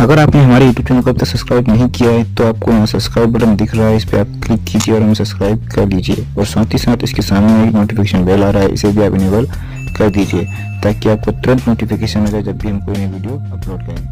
अगर आपने हमारे यूट्यूब चैनल को अब तक सब्सक्राइब नहीं किया है तो आपको यहाँ सब्सक्राइब बटन दिख रहा है, इस पर आप क्लिक कीजिए और हमें सब्सक्राइब कर लीजिए। और साथ ही साथ इसके सामने एक नोटिफिकेशन बेल आ रहा है, इसे भी आप इनेबल कर दीजिए ताकि आपको तुरंत नोटिफिकेशन मिले जब भी हम कोई नई वीडियो अपलोड करें।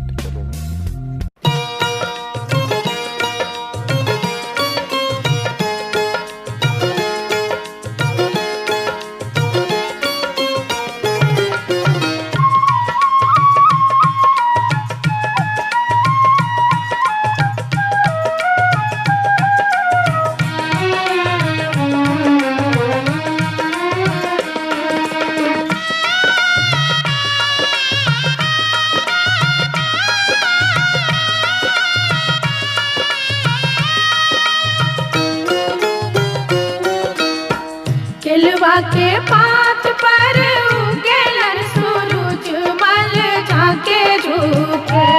केलवा के पात पर उगेलन सूरज मल झाके झुके।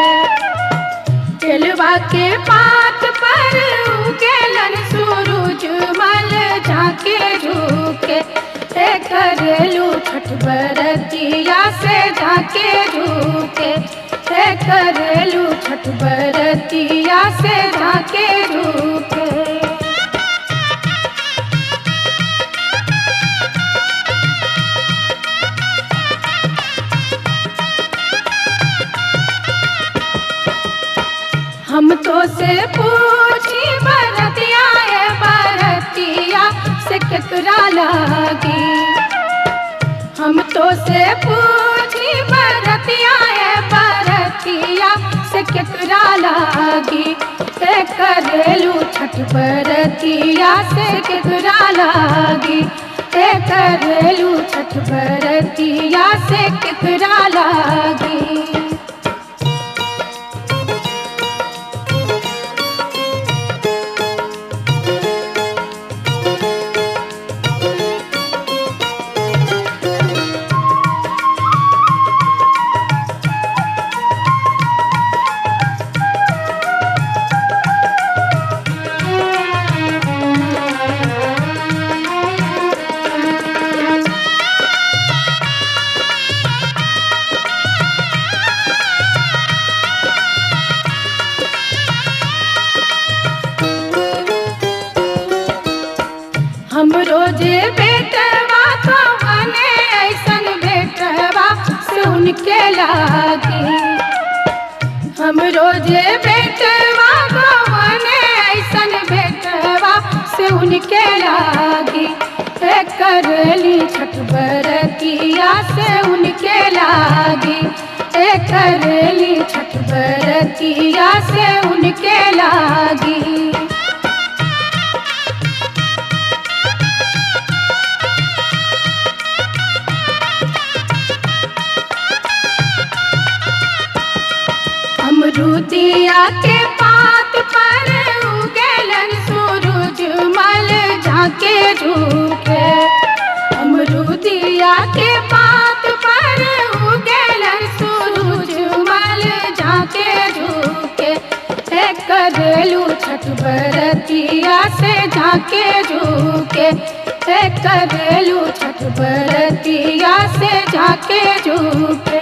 केलवा के पात पर उगेलन सूरज मल झाके झुके। करेलू छठ बरतिया से झाके झुके। करेलू छठ बरतिया से झाके झुके। हम तो से पूछी बरतिया है बरतिया से केकरा लागी। हम तो से पूछी बरतिया है बरतिया से केकरा लागी। करेलू छठ बरतिया से केकरा लागी। करेलू छठ बरतिया से केकरा लागी। हम रोजे बेटवा तो बने ऐसन बेटवा से उनके लागी। हम रोजे बेटवा तो बने ऐसन बेटवा से उनके लागी। करली छठ बरतिया से उनके लागी। करली छठ बरतिया से उनके लागी। अमरूदिया के पात पर उगेलन सूरज मल झाके झुके। अमरूदिया के पात पर उगेलन सूरज मल झाके झुके। करेलू छठ बरतिया से झाके झुके। करेलू छठ बरतिया से झाके झुके।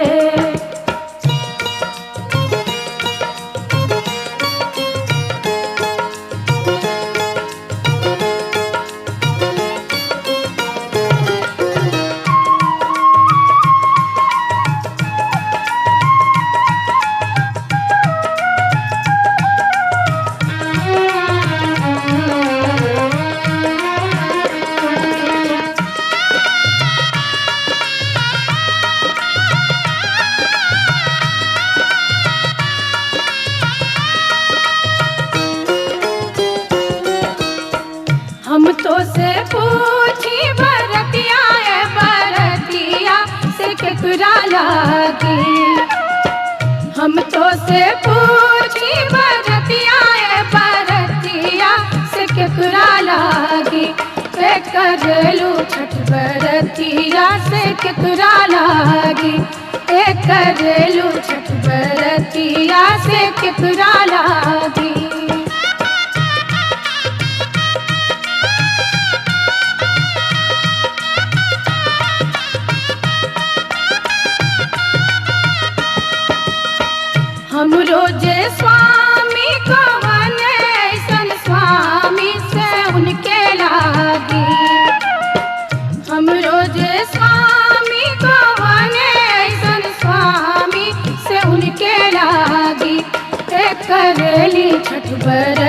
हम तो से पूछी बरतिया है बरतिया से केकरा लागी। हम तो से पूछी बरतिया है बरतिया से केकरा लागी। करेलू छठ बरतिया से केकरा लागी। करेलू छठ बरतिया से केकरा लागी। हम रोजे स्वामी कवन ऐसन स्वामी से उनके लागी। हम रोजे स्वामी कवन ऐसन स्वामी से उनके लागी। करेली छठ बरत